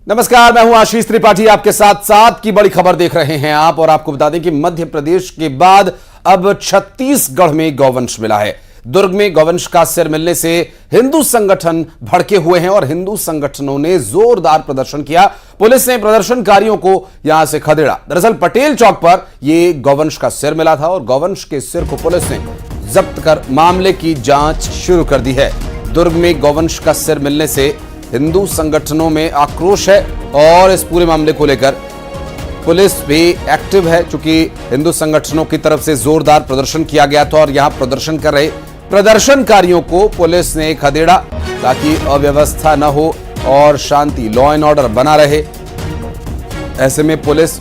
नमस्कार, मैं हूं आशीष त्रिपाठी। आपके साथ साथ की बड़ी खबर देख रहे हैं आप। और आपको बता दें कि मध्य प्रदेश के बाद अब छत्तीसगढ़ में गौवंश मिला है। दुर्ग में गौवंश का सिर मिलने से हिंदू संगठन भड़के हुए हैं और हिंदू संगठनों ने जोरदार प्रदर्शन किया। पुलिस ने प्रदर्शनकारियों को यहां से खदेड़ा। दरअसल पटेल चौक पर यह गौवंश का सिर मिला था और गौवंश के सिर को पुलिस ने जब्त कर मामले की जांच शुरू कर दी है। दुर्ग में गौवंश का सिर मिलने से हिंदू संगठनों में आक्रोश है और इस पूरे मामले को लेकर पुलिस भी एक्टिव है, चूंकि हिंदू संगठनों की तरफ से जोरदार प्रदर्शन किया गया था और यहां प्रदर्शन कर रहे प्रदर्शनकारियों को पुलिस ने खदेड़ा ताकि अव्यवस्था न हो और शांति, लॉ एंड ऑर्डर बना रहे। ऐसे में पुलिस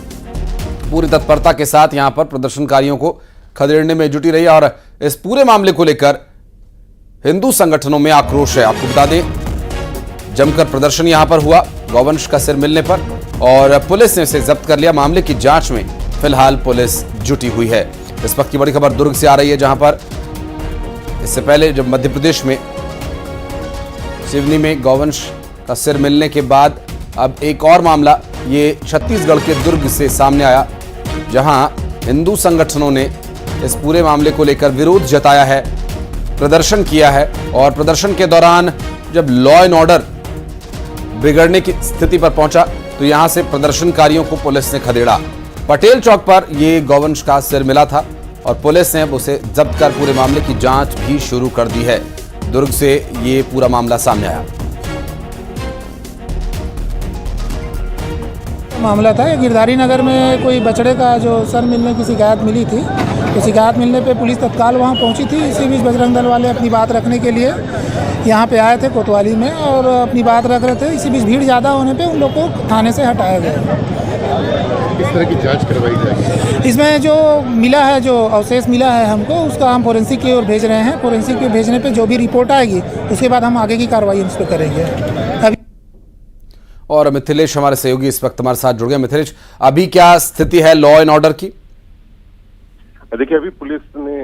पूरी तत्परता के साथ यहां पर प्रदर्शनकारियों को खदेड़ने में जुटी रही और इस पूरे मामले को लेकर हिंदू संगठनों में आक्रोश है। आपको बता दें, जमकर प्रदर्शन यहां पर हुआ गौवंश का सिर मिलने पर और पुलिस ने इसे जब्त कर लिया। मामले की जांच में फिलहाल पुलिस जुटी हुई है। इस वक्त की बड़ी खबर दुर्ग से आ रही है, जहां पर इससे पहले जब मध्य प्रदेश में सिवनी में गौवंश का सिर मिलने के बाद अब एक और मामला ये छत्तीसगढ़ के दुर्ग से सामने आया, जहां हिंदू संगठनों ने इस पूरे मामले को लेकर विरोध जताया है, प्रदर्शन किया है और प्रदर्शन के दौरान जब लॉ एंड ऑर्डर बिगड़ने की स्थिति पर पहुंचा तो यहां से प्रदर्शनकारियों को पुलिस ने खदेड़ा। पटेल चौक पर यह गौवंश का सिर मिला था और पुलिस ने अब उसे जब्त कर पूरे मामले की जांच भी शुरू कर दी है। दुर्ग से ये पूरा मामला सामने आया। मामला था गिरधारी नगर में कोई बछड़े का जो सर मिलने की शिकायत मिली थी, तो शिकायत मिलने पे पुलिस तत्काल वहां पहुंची थी। इसी बीच बजरंग दल वाले अपनी बात रखने के लिए यहां पे आए थे कोतवाली में और अपनी बात रख रहे थे। इसी बीच भीड़ ज़्यादा होने पे उन लोग को थाने से हटाया गया। किस तरह की जांच करवाई जाएगी? इसमें जो मिला है, जो अवशेष मिला है हमको, उसका हम फोरेंसिक की ओर भेज रहे हैं। फोरेंसिक की भेजने पे जो भी रिपोर्ट आएगी उसके बाद हम आगे की कार्रवाई उस पर करेंगे। और मिथिलेश हमारे सहयोगी इस वक्त हमारे साथ जुड़ गए। मिथिलेश, अभी क्या स्थिति है लॉ एंड ऑर्डर की? देखिए, अभी पुलिस ने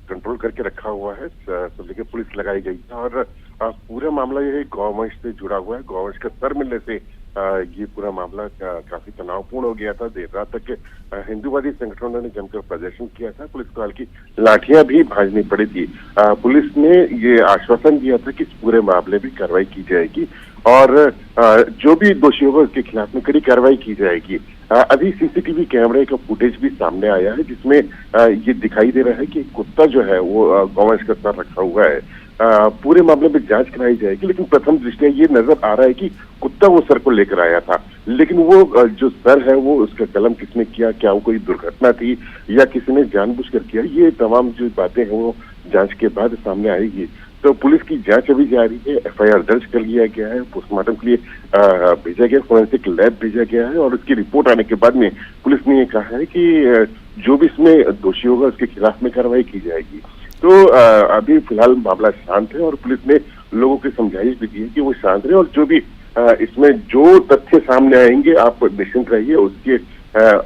कंट्रोल करके रखा हुआ है, सब जगह पुलिस लगाई गई है और पूरा मामला ये गौवंश से जुड़ा हुआ है। गौवंश का सर मिलने से ये पूरा मामला काफी तनावपूर्ण हो गया था। देर रात तक हिंदूवादी संगठनों ने जमकर प्रदर्शन किया था। पुलिस को हल्की लाठियां भी भांजनी पड़ी थी। पुलिस ने ये आश्वासन दिया था कि इस पूरे मामले में कार्रवाई की जाएगी और जो भी दोषी होगा उसके खिलाफ में कड़ी कार्रवाई की जाएगी। अभी सीसीटीवी कैमरे का फुटेज भी सामने आया है, जिसमें ये दिखाई दे रहा है कि कुत्ता जो है वो गौवंश का सर रखा हुआ है। पूरे मामले में जांच कराई जाएगी, लेकिन प्रथम दृष्टया ये नजर आ रहा है कि कुत्ता वो सर को लेकर आया था, लेकिन वो जो सर है वो उसका कलम किसने किया, क्या वो कोई दुर्घटना थी या किसी ने जानबूझकर किया, ये तमाम जो बातें हैं वो जांच के बाद सामने आएगी। तो पुलिस की जांच अभी जारी है। एफआईआर दर्ज कर लिया गया है, पोस्टमार्टम के लिए भेजा गया, फोरेंसिक लैब भेजा गया है और उसकी रिपोर्ट आने के बाद में पुलिस ने ये कहा है कि जो भी इसमें दोषी होगा उसके खिलाफ में कार्रवाई की जाएगी। तो अभी फिलहाल मामला शांत है और पुलिस ने लोगों को समझाइश भी दी है कि वो शांत रहे और जो भी इसमें जो तथ्य सामने आएंगे आप निश्चिंत रहिए, उसके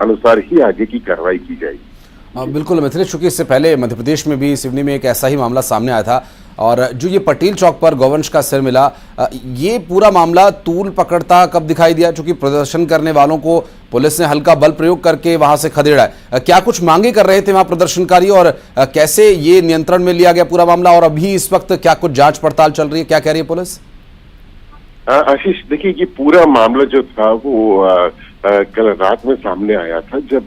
अनुसार ही आगे की कार्रवाई की जाएगी। बिल्कुल मिथिलेश, चूंकि इससे पहले मध्य प्रदेश में भी सिवनी में एक ऐसा ही मामला सामने आया था और जो ये पटेल चौक पर गौवंश का सिर मिला, ये पूरा मामला तूल पकड़ता कब दिखाई दिया? चूंकि प्रदर्शन करने वालों को पुलिस ने हल्का बल प्रयोग करके वहां से खदेड़ा है। क्या कुछ मांगे कर रहे थे वहां प्रदर्शनकारी और कैसे ये नियंत्रण में लिया गया पूरा मामला? और अभी इस वक्त क्या कुछ जांच पड़ताल चल रही है, क्या कह रही है पुलिस? आशीष, देखिए, ये पूरा मामला जो था वो कल रात में सामने आया था, जब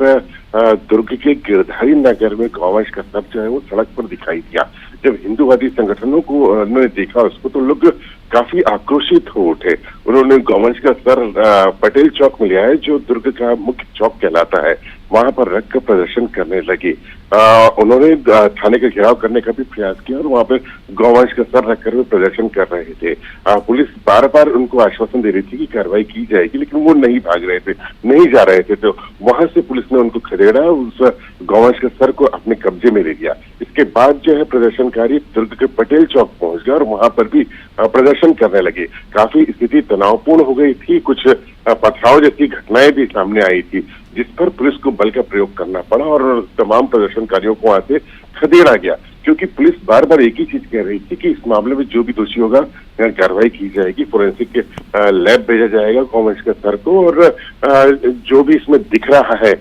दुर्ग के गिरधारी नगर में गौवंश का शव जो है वो सड़क पर दिखाई दिया। जब हिंदूवादी संगठनों को उन्होंने देखा उसको तो लोग काफी आक्रोशित हो उठे। उन्होंने गौवंश का सर पटेल चौक में लिया है, जो दुर्ग का मुख्य चौक कहलाता है, वहां पर रख कर प्रदर्शन करने लगे। उन्होंने थाने का घेराव करने का भी प्रयास किया और वहां पर गौवंश का सर रखकर वे प्रदर्शन कर रहे थे। पुलिस बार बार उनको आश्वासन दे रही थी कि कार्रवाई की जाएगी, लेकिन वो नहीं भाग रहे थे, नहीं जा रहे थे। तो वहां से पुलिस ने उनको खदेड़ा, उस गौवंश के सर को अपने कब्जे में ले लिया। इसके बाद जो है प्रदर्शनकारी दुर्ग के पटेल चौक पहुंच गए और वहां पर भी प्रदर्शन करने लगे। काफी स्थिति तनावपूर्ण हो गई थी, कुछ पथराव जैसी घटनाएं भी सामने आई थी, जिस पर पुलिस को बल का प्रयोग करना पड़ा और तमाम प्रदर्शनकारियों को वहां से खदेड़ा गया। क्योंकि पुलिस बार बार एक ही चीज कह रही थी कि इस मामले में जो भी दोषी होगा कार्रवाई की जाएगी, फोरेंसिक लैब भेजा जाएगा गौवंश के सर को, और जो भी इसमें दिख रहा है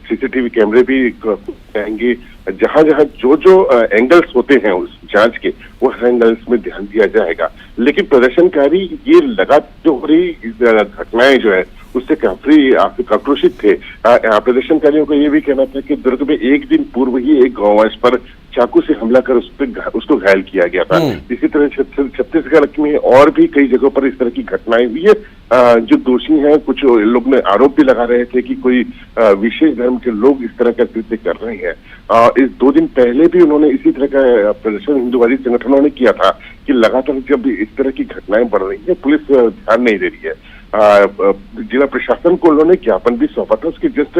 सीसीटीवी कैमरे भी जाएंगे, जहां जहां जो एंगल्स होते हैं उस जांच के, वो एंगल्स में ध्यान दिया जाएगा। लेकिन प्रदर्शनकारी ये लगातार जो हो रही घटनाएं जो है उससे काफी आक्रोशित थे। प्रदर्शनकारियों को ये भी कहना था कि दुर्ग में एक दिन पूर्व ही एक गौवंश पर चाकू से हमला कर उसको घायल किया गया था। इसी तरह छत्तीसगढ़ में और भी कई जगहों पर इस तरह की घटनाएं हुई है। जो दोषी हैं, कुछ लोग ने आरोप भी लगा रहे थे कि कोई विशेष धर्म के लोग इस तरह का कृत्य कर रहे हैं। इस 2 दिन पहले भी उन्होंने इसी तरह का प्रदर्शन हिंदूवादी संगठनों ने किया था कि लगातार जब इस तरह की घटनाएं बढ़ रही है, पुलिस ध्यान नहीं दे रही है। जिला प्रशासन को उन्होंने ज्ञापन भी सौंपा था। उसके जस्ट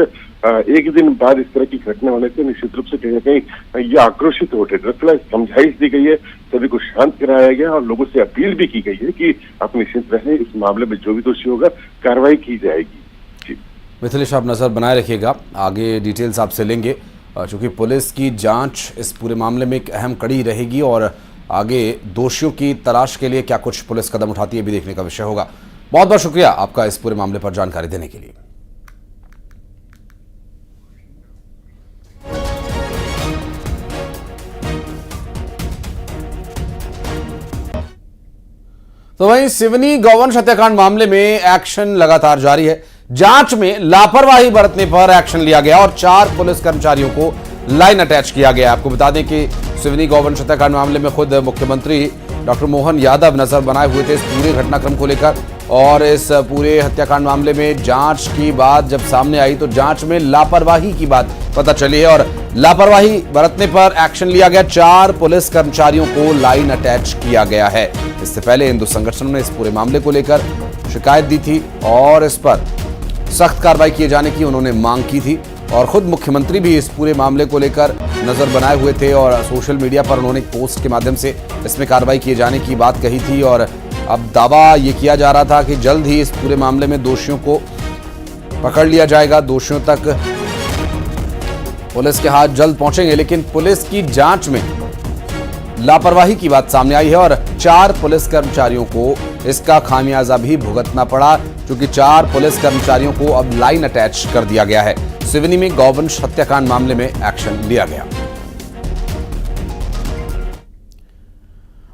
एक दिन बाद इस तरह की घटना होने से निश्चित रूप से कहीं ना कहीं ये आक्रोशित हो उठे। दरअसल समझाइश दी गई है, सभी को शांत कराया गया और लोगों से अपील भी की गई है कि आप निश्चित रहें, इस मामले में जो भी दोषी होगा कार्रवाई की जाएगी। जी मिथिलेश, आप नजर बनाए रखिएगा, आगे डिटेल्स आपसे लेंगे, चूंकि पुलिस की जांच इस पूरे मामले में एक अहम कड़ी रहेगी और आगे दोषियों की तलाश के लिए क्या कुछ पुलिस कदम उठाती है भी देखने का विषय होगा। बहुत बहुत शुक्रिया आपका इस पूरे मामले पर जानकारी देने के लिए। तो वहीं सिवनी गौवंश हत्याकांड मामले में एक्शन लगातार जारी है। जांच में लापरवाही बरतने पर एक्शन लिया गया और 4 पुलिस कर्मचारियों को लाइन अटैच किया गया। आपको बता दें कि सिवनी गौवंश हत्याकांड मामले में खुद मुख्यमंत्री डॉक्टर मोहन यादव नजर बनाए हुए थे इस पूरे घटनाक्रम को लेकर, और इस पूरे हत्याकांड मामले में जांच की बात जब सामने आई तो जांच में लापरवाही की बात पता चली है और लापरवाही बरतने पर एक्शन लिया गया। 4 पुलिस कर्मचारियों को लाइन अटैच किया गया है। इससे पहले हिंदू संगठनों ने इस पूरे मामले को लेकर शिकायत दी थी और इस पर सख्त कार्रवाई किए जाने की उन्होंने मांग की थी और खुद मुख्यमंत्री भी इस पूरे मामले को लेकर नजर बनाए हुए थे और सोशल मीडिया पर उन्होंने पोस्ट के माध्यम से इसमें कार्रवाई किए जाने की बात कही थी। और अब दावा ये किया जा रहा था कि जल्द ही इस पूरे मामले में दोषियों को पकड़ लिया जाएगा, दोषियों तक पुलिस के हाथ जल्द पहुंचेंगे। लेकिन पुलिस की जांच में लापरवाही की बात सामने आई है और 4 पुलिस कर्मचारियों को इसका खामियाजा भी भुगतना पड़ा, क्योंकि 4 पुलिस कर्मचारियों को अब लाइन अटैच कर दिया गया है। सिवनी में गौवंश हत्याकांड मामले में एक्शन लिया गया।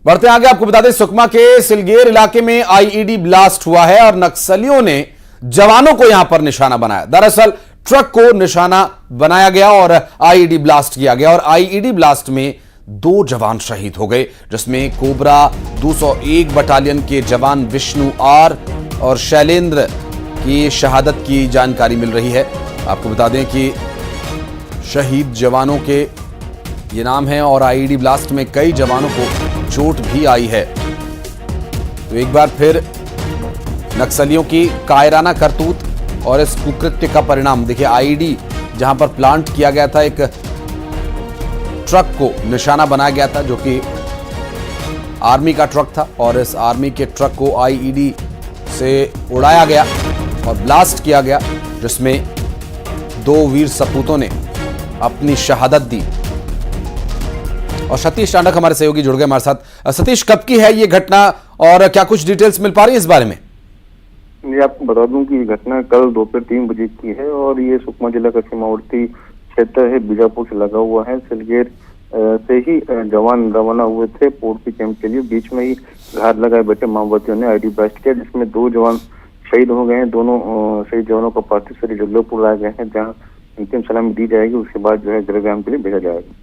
बढ़ते आगे, आपको बता दें सुकमा के सिलगेर इलाके में आईईडी ब्लास्ट हुआ है और नक्सलियों ने जवानों को यहां पर निशाना बनाया। दरअसल ट्रक को निशाना बनाया गया और आईईडी ब्लास्ट किया गया और आईईडी ब्लास्ट में 2 जवान शहीद हो गए, जिसमें कोबरा 201 बटालियन के जवान विष्णु आर और शैलेंद्र की शहादत की जानकारी मिल रही है। आपको बता दें कि शहीद जवानों के ये नाम है और आईईडी ब्लास्ट में कई जवानों को चोट भी आई है। तो एक बार फिर नक्सलियों की कायराना करतूत और इस कुकृत्य का परिणाम देखिए। आईईडी जहां पर प्लांट किया गया था, एक ट्रक को निशाना बनाया गया था जो कि आर्मी का ट्रक था और इस आर्मी के ट्रक को आईईडी से उड़ाया गया और ब्लास्ट किया गया, जिसमें 2 वीर सपूतों ने अपनी शहादत दी। और सतीश टांडक हमारे सहयोगी जुड़ गए हमारे साथ। सतीश, कब की है ये घटना और क्या कुछ डिटेल्स मिल पा रही है इस बारे में? मैं आपको बता दूं कि ये घटना कल दोपहर 3 बजे की है और ये सुकमा जिला का सीमावर्ती क्षेत्र है, बीजापुर से लगा हुआ है। सिलगेर से ही जवान रवाना हुए थे पोर्टी कैंप के लिए। बीच में ही घात लगाए बैठे माओवादियों ने आईडी ब्लास्ट किया, जिसमें 2 जवान शहीद हो गए हैं। दोनों शहीद जवानों को पार्थिव शरीर जगदलपुर लाए गए हैं, जहाँ अंतिम सलामी दी जाएगी। उसके बाद जो है गृहग्राम के लिए भेजा जाएगा।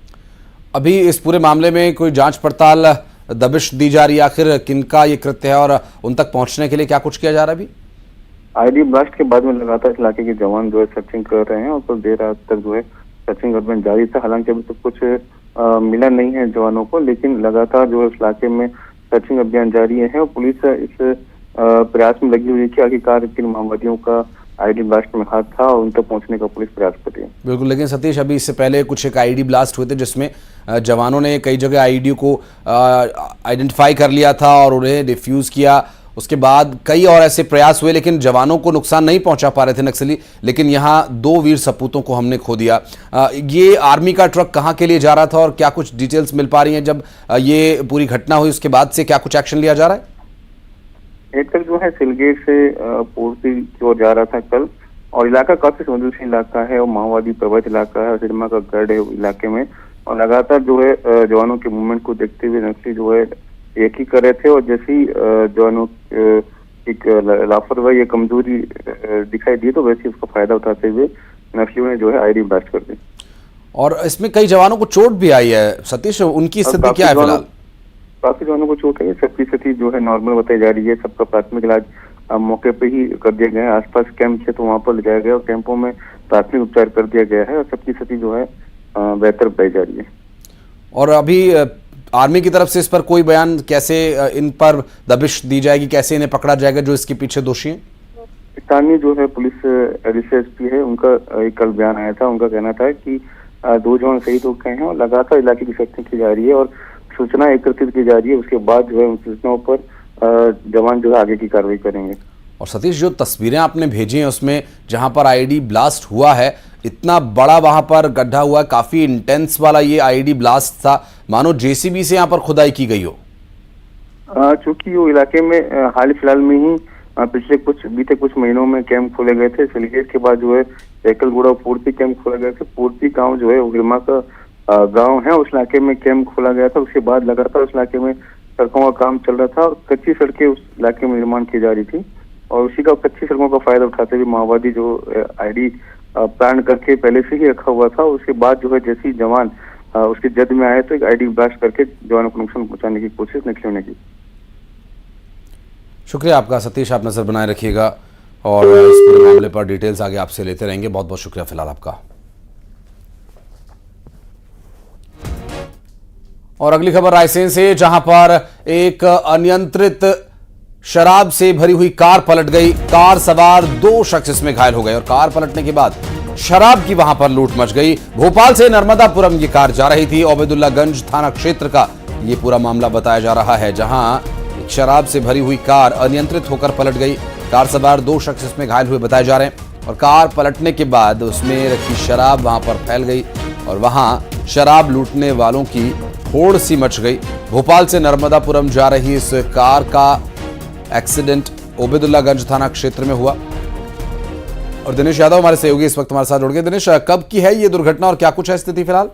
अभी इस पूरे मामले में कोई जांच पड़ताल दबिश दी जा रही है, आखिर किनका ये कृत्य है और उन तक पहुंचने के लिए क्या कुछ किया जा रहा है? अभी आईडी ब्लास्ट के बाद में लगातार इलाके के जवान जो है सर्चिंग कर रहे हैं और तो देर रात तक जो है सर्चिंग अभियान जारी था। हालांकि अभी तक कुछ मिला नहीं है जवानों को, लेकिन लगातार जो है इस इलाके में सर्चिंग अभियान जारी है और पुलिस इस प्रयास में लगी हुई है कि आखिरकार किन माओवादियों का आईडी ब्लास्ट में हाथ था और उन तक पहुंचने का पुलिस प्रयास कर रही है। बिल्कुल, लेकिन सतीश, अभी इससे पहले कुछ एक आईडी ब्लास्ट हुए थे जिसमें जवानों ने कई जगह आईडी को आइडेंटिफाई कर लिया था और उन्हें डिफ्यूज किया उसके बाद कई और ऐसे प्रयास हुए, लेकिन जवानों को नुकसान नहीं पहुंचा पा रहे थे नक्सली। लेकिन यहाँ 2 वीर सपूतों को हमने खो दिया। ये आर्मी का ट्रक कहाँ के लिए जा रहा था और क्या कुछ डिटेल्स मिल पा रही हैं? जब ये पूरी घटना हुई उसके बाद से क्या कुछ एक्शन लिया जा रहा है? एक ट्रक जो है सिलगेट से पूर्ति की ओर जा रहा था कल, और इलाका काफी संवेदनशील इलाका है और माओवादी प्रभावित इलाका है। सिनेमा का गढ़ है इलाके में, और लगातार जो है जवानों के मूवमेंट को देखते हुए नक्सली जो है एक ही कर रहे थे, और जैसे ही जवानों एक लापरवाही या कमजोरी दिखाई दी तो वैसे उसका फायदा उठाते हुए नक्सलियों ने जो है आईडी ब्लास्ट कर दी। और इसमें कई जवानों को चोट भी आई है सतीश, उनकी स्थिति क्या है फिलहाल? काफी जवानों को चोट है, सबकी स्थिति जो है नॉर्मल बताई जा रही है। सबका प्राथमिक इलाज मौके पे ही कर दिया गया है। आसपास कैंप है तो वहाँ पर ले जाया गया और कैंपों में प्राथमिक उपचार कर दिया गया है, और सबकी स्थिति जो है बेहतर बताई जा रही है। और अभी आर्मी की तरफ से इस पर कोई बयान, कैसे इन पर दबिश दी जाएगी, कैसे इन्हें पकड़ा जाएगा जो इसके पीछे दोषी हैं? स्थानीय जो है पुलिस एसपी है, उनका एक कल बयान आया था। उनका कहना था कि 2 जवान शहीद हो गए हैं और लगातार इलाके की सर्चिंग की जा रही है और सूचना एकत्रित की जा रही है। उसके बाद जो है उन सूचनाओं पर जवान जो है आगे की कार्रवाई करेंगे। और सतीश, जो तस्वीरें आपने भेजी हैं उसमें जहां पर आईडी ब्लास्ट हुआ है, इतना बड़ा वहां पर गड्ढा हुआ है, काफी इंटेंस वाला ये आईडी ब्लास्ट था, मानो जेसीबी से यहाँ पर खुदाई की गई हो। चूंकि वो इलाके में हाल फिलहाल में ही बीते कुछ महीनों में कैंप खोले गए थे। सिलगेट के बाद जो है एकलगुड़ा पूर्ति कैंप खोला गया था। पूर्ति गांव जो है उग्रमा का गांव है, उस इलाके में कैंप खोला गया था। उसके बाद लगातार उस इलाके में सड़कों का काम चल रहा था और कच्ची सड़कें उस इलाके में निर्माण की जा रही थी, और उसी का कच्ची सड़कों का फायदा उठाते हुए माओवादी जो आईडी प्लान करके पहले से ही रखा हुआ था, उसके बाद जो है जैसे ही जवान उसके जद में आए तो एक आईडी ब्लास्ट करके जवानों को नुकसान पहुंचाने की कोशिश नक्सलियों ने की। शुक्रिया आपका सतीश, आप नजर बनाए रखिएगा और इस पूरे मामले पर डिटेल्स आगे आपसे लेते रहेंगे। बहुत बहुत शुक्रिया फिलहाल आपका। और अगली खबर रायसेन से, जहां पर एक अनियंत्रित शराब से भरी हुई कार पलट गई। कार सवार 2 शख्स इसमें घायल हो गए और कार पलटने के बाद शराब की वहां पर लूट मच गई। भोपाल से नर्मदापुरम ये कार जा रही थी। ओबेदुल्लागंज थाना क्षेत्र का ये पूरा मामला बताया जा रहा है, जहां एक शराब से भरी हुई कार अनियंत्रित होकर पलट गई। कार सवार 2 शख्स इसमें घायल हुए बताए जा रहे हैं और कार पलटने के बाद उसमें रखी शराब वहां पर फैल गई और वहां शराब लूटने वालों की होड़ सी मच गई। भोपाल से नर्मदापुरम जा रही इस कार का एक्सीडेंट ओबेदुल्लागंज थाना क्षेत्र में हुआ। और दिनेश यादव हमारे सहयोगी इस वक्त हमारे साथ जुड़ गए। दिनेश, कब की है ये दुर्घटना और क्या कुछ है स्थिति फिलहाल?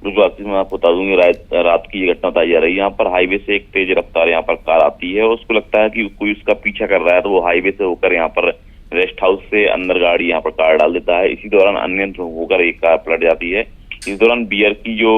बिल्कुल, मैं आपको बता दूंगी रात की ये घटना बताई जा रही है। यहाँ पर हाईवे से एक तेज रफ्तार यहाँ पर कार आती है और उसको लगता है कि कोई उसका पीछा कर रहा है, तो वो हाईवे से होकर यहाँ पर रेस्ट हाउस से अंदर गाड़ी यहाँ पर कार डाल देता है। इसी दौरान अनियंत्रित होकर एक कार पलट जाती है। इस दौरान बियर की जो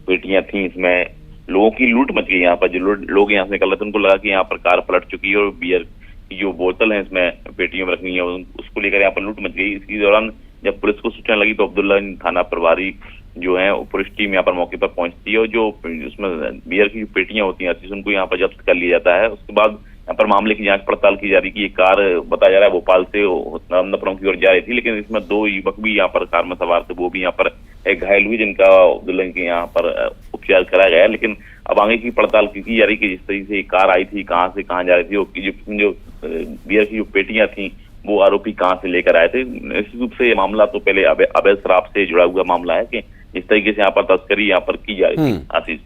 पेटियां थी, इसमें लोगों की लूट मच गई। यहाँ पर जो लोग यहाँ से निकल रहे थे उनको लगा कि यहाँ पर कार पलट चुकी है और बियर की जो बोतल है इसमें पेटियों में रखनी है, उसको लेकर यहाँ पर लूट मच गई। इसी दौरान जब पुलिस को सूचना लगी तो अब्दुल्ला थाना प्रभारी जो है पुलिस टीम यहाँ पर मौके पर पहुंचती है और जो उसमें बियर की पेटियां होती हैं उनको यहाँ पर जब्त कर लिया जाता है। उसके बाद यहाँ पर मामले की जांच पड़ताल की जा रही है कि ये कार बताया जा रहा है भोपाल से नर्मदापुरम की ओर जा रही थी, लेकिन इसमें 2 युवक भी यहाँ पर कार में सवार थे, वो भी यहाँ पर घायल हुए, जिनका अब्दुल्ला के यहाँ पर उपचार कराया गया। लेकिन अब आगे की पड़ताल की जा रही कि जिस तरीके से कार आई थी, कहाँ से कहाँ जा रही थी, जो बियर की जो पेटियां थी वो आरोपी कहाँ से लेकर आए थे। निश्चित रूप से ये मामला तो पहले अवैध शराब से जुड़ा हुआ मामला है कि इस तरीके से यहाँ पर तस्करी यहाँ पर की जा रही थी। आशीष।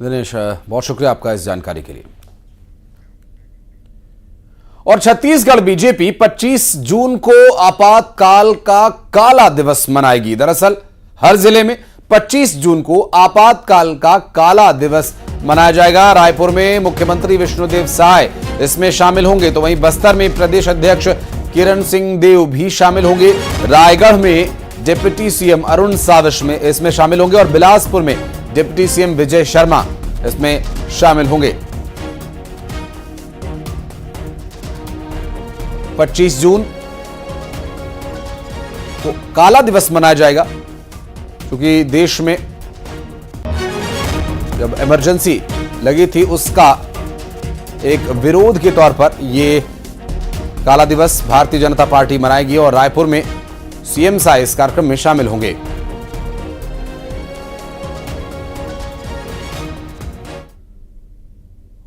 दिनेश, बहुत शुक्रिया आपका इस जानकारी के लिए। और छत्तीसगढ़ बीजेपी 25 जून को आपातकाल का काला दिवस मनाएगी। दरअसल हर जिले में 25 जून को आपातकाल का काला दिवस मनाया जाएगा। रायपुर में मुख्यमंत्री विष्णुदेव साय इसमें शामिल होंगे, तो वहीं बस्तर में प्रदेश अध्यक्ष किरण सिंह देव भी शामिल होंगे। रायगढ़ में डिप्टी सीएम अरुण सावश में इसमें शामिल होंगे और बिलासपुर में डिप्टी सीएम विजय शर्मा इसमें शामिल होंगे। 25 जून को काला दिवस मनाया जाएगा क्योंकि देश में जब इमरजेंसी लगी थी उसका एक विरोध के तौर पर यह काला दिवस भारतीय जनता पार्टी मनाएगी और रायपुर में सीएम साय इस कार्यक्रम में शामिल होंगे।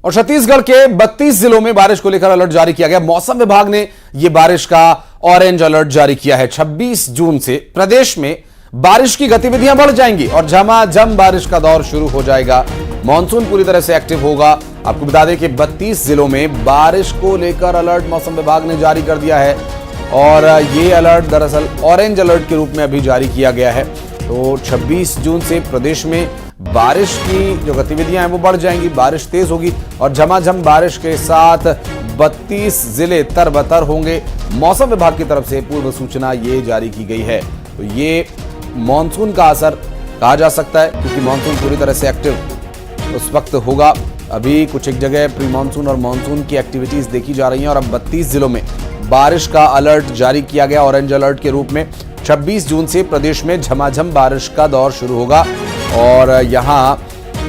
और छत्तीसगढ़ के 32 जिलों में बारिश को लेकर अलर्ट जारी किया गया। मौसम विभाग ने यह बारिश का ऑरेंज अलर्ट जारी किया है। 26 जून से प्रदेश में बारिश की गतिविधियां बढ़ जाएंगी और झमाझम बारिश का दौर शुरू हो जाएगा। मॉनसून पूरी तरह से एक्टिव होगा। आपको बता दें कि 32 जिलों में बारिश को लेकर अलर्ट मौसम विभाग ने जारी कर दिया है और ये अलर्ट दरअसल ऑरेंज अलर्ट के रूप में अभी जारी किया गया है। तो 26 जून से प्रदेश में बारिश की जो गतिविधियां हैं वो बढ़ जाएंगी, बारिश तेज होगी और झमाझम बारिश के साथ 32 जिले तरबतर होंगे। मौसम विभाग की तरफ से पूर्व सूचना ये जारी की गई है। तो ये मॉनसून का असर कहा जा सकता है क्योंकि मॉनसून पूरी तरह से एक्टिव उस वक्त होगा। अभी कुछ एक जगह प्री मॉनसून और मॉनसून की एक्टिविटीज देखी जा रही हैं और अब 32 जिलों में बारिश का अलर्ट जारी किया गया ऑरेंज अलर्ट के रूप में। 26 जून से प्रदेश में झमाझम बारिश का दौर शुरू होगा और यहां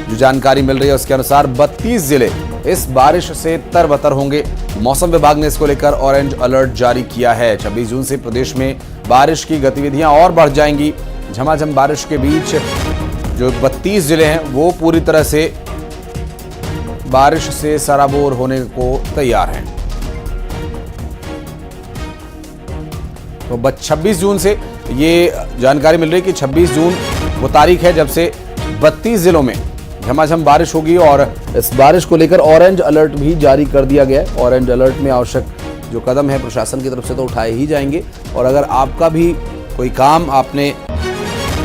जो जानकारी मिल रही है उसके अनुसार 32 जिले इस बारिश से तरबतर होंगे। मौसम विभाग ने इसको लेकर ऑरेंज अलर्ट जारी किया है। 26 जून से प्रदेश में बारिश की गतिविधियां और बढ़ जाएंगी। झमाझम बारिश के बीच जो 32 जिले हैं वो पूरी तरह से बारिश से सराबोर होने को तैयार हैं। तो 26 जून से ये जानकारी मिल रही है कि 26 जून वो तारीख है जब से 32 जिलों में झमाझम बारिश होगी और इस बारिश को लेकर ऑरेंज अलर्ट भी जारी कर दिया गया है। ऑरेंज अलर्ट में आवश्यक जो कदम है प्रशासन की तरफ से तो उठाए ही जाएंगे और अगर आपका भी कोई काम आपने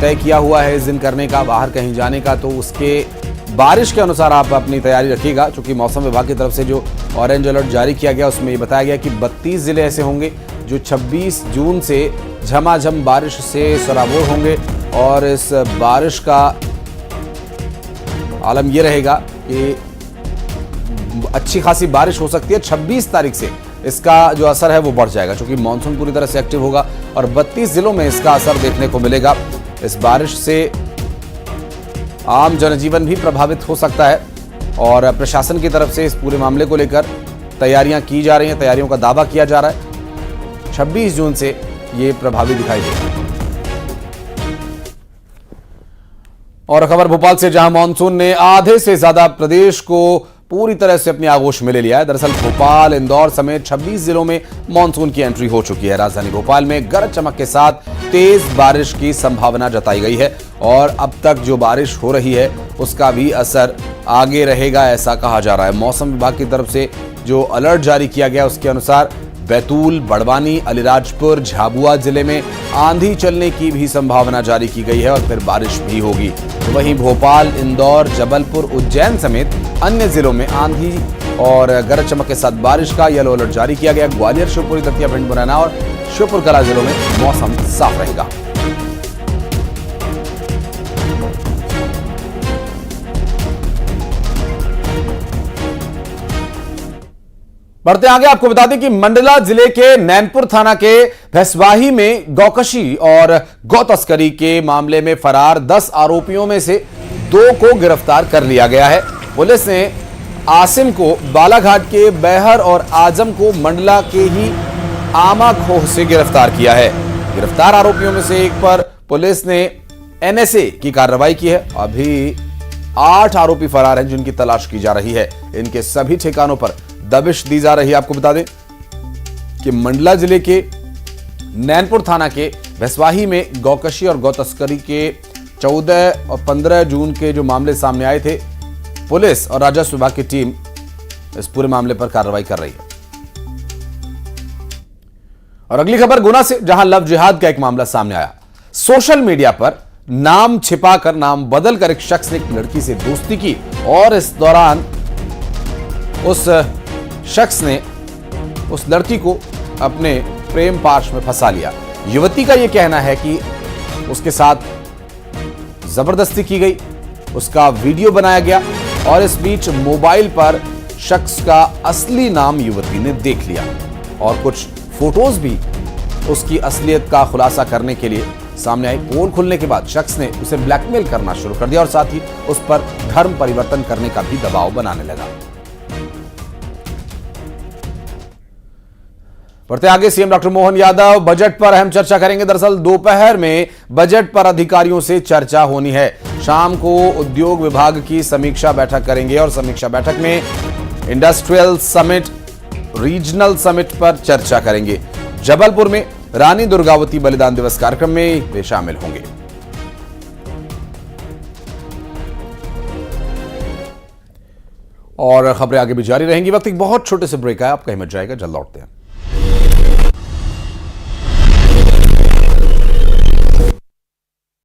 तय किया हुआ है इस दिन करने का, बाहर कहीं जाने का, तो उसके बारिश के अनुसार आप अपनी तैयारी रखिएगा। क्योंकि मौसम विभाग की तरफ से जो ऑरेंज अलर्ट जारी किया गया उसमें ये बताया गया कि 32 जिले ऐसे होंगे जो 26 जून से झमाझम बारिश से सराबोर होंगे और इस बारिश का आलम यह रहेगा कि अच्छी खासी बारिश हो सकती है। 26 तारीख से इसका जो असर है वो बढ़ जाएगा क्योंकि मानसून पूरी तरह से एक्टिव होगा और 32 जिलों में इसका असर देखने को मिलेगा। इस बारिश से आम जनजीवन भी प्रभावित हो सकता है और प्रशासन की तरफ से इस पूरे मामले को लेकर तैयारियां की जा रही हैं, तैयारियों का दावा किया जा रहा है। 26 जून से ये प्रभावी दिखाई देगा। और खबर भोपाल से, जहां मानसून ने आधे से ज्यादा प्रदेश को पूरी तरह से अपनी आगोश में ले लिया है। दरअसल भोपाल, इंदौर समेत 26 जिलों में मानसून की एंट्री हो चुकी है। राजधानी भोपाल में गरज चमक के साथ तेज बारिश की संभावना जताई गई है और अब तक जो बारिश हो रही है उसका भी असर आगे रहेगा, ऐसा कहा जा रहा है। मौसम विभाग की तरफ से जो अलर्ट जारी किया गया उसके अनुसार बैतूल, बड़वानी, अलीराजपुर, झाबुआ जिले में आंधी चलने की भी संभावना जारी की गई है और फिर बारिश भी होगी। तो वहीं भोपाल, इंदौर, जबलपुर, उज्जैन समेत अन्य जिलों में आंधी और गरज चमक के साथ बारिश का येलो अलर्ट जारी किया गया। ग्वालियर, शिवपुरी, दतिया, भिंड, मुरैना और श्योपुर कला जिलों में मौसम साफ रहेगा। बढ़ते आगे, आपको बता दें कि मंडला जिले के नैनपुर थाना के भैंसवाही में गौकशी और गौ तस्करी के मामले में फरार 10 आरोपियों में से 2 को गिरफ्तार कर लिया गया है। पुलिस ने आसिम को बालाघाट के बैहर और आजम को मंडला के ही आमाखोह से गिरफ्तार किया है। गिरफ्तार आरोपियों में से एक पर पुलिस ने एनएसए की कार्रवाई की है। अभी 8 आरोपी फरार हैं जिनकी तलाश की जा रही है। इनके सभी ठिकानों पर दबिश दी जा रही है। आपको बता दें कि मंडला जिले के नैनपुर थाना के भैंसवाही में गौकशी और गौ तस्करी के 14 और 15 जून के जो मामले सामने आए थे, पुलिस और राजस्व विभाग की टीम इस पूरे मामले पर कार्रवाई कर रही है। और अगली खबर गुना से, जहां लव जिहाद का एक मामला सामने आया। सोशल मीडिया पर नाम छिपाकर, नाम बदलकर एक शख्स ने एक लड़की से दोस्ती की और इस दौरान उस शख्स ने उस लड़की को अपने प्रेम पाश में फंसा लिया। युवती का यह कहना है कि उसके साथ जबरदस्ती की गई, उसका वीडियो बनाया गया और इस बीच मोबाइल पर शख्स का असली नाम युवती ने देख लिया और कुछ फोटोज भी उसकी असलियत का खुलासा करने के लिए सामने आई। पोल खुलने के बाद शख्स ने उसे ब्लैकमेल करना शुरू कर दिया और साथ ही उस पर धर्म परिवर्तन करने का भी दबाव बनाने लगा। बढ़ते आगे, CM doctor Mohan Yadav budget पर अहम चर्चा करेंगे। दरअसल दोपहर में बजट पर अधिकारियों से चर्चा होनी है। शाम को उद्योग विभाग की समीक्षा बैठक करेंगे और समीक्षा बैठक में इंडस्ट्रियल समिट, रीजनल समिट पर चर्चा करेंगे। जबलपुर में रानी दुर्गावती बलिदान दिवस कार्यक्रम में वे शामिल होंगे। और खबरें आगे भी जारी रहेंगी। वक्त एक बहुत छोटे से ब्रेक है, आप कहीं मत जाएगा, जल्द लौटते हैं।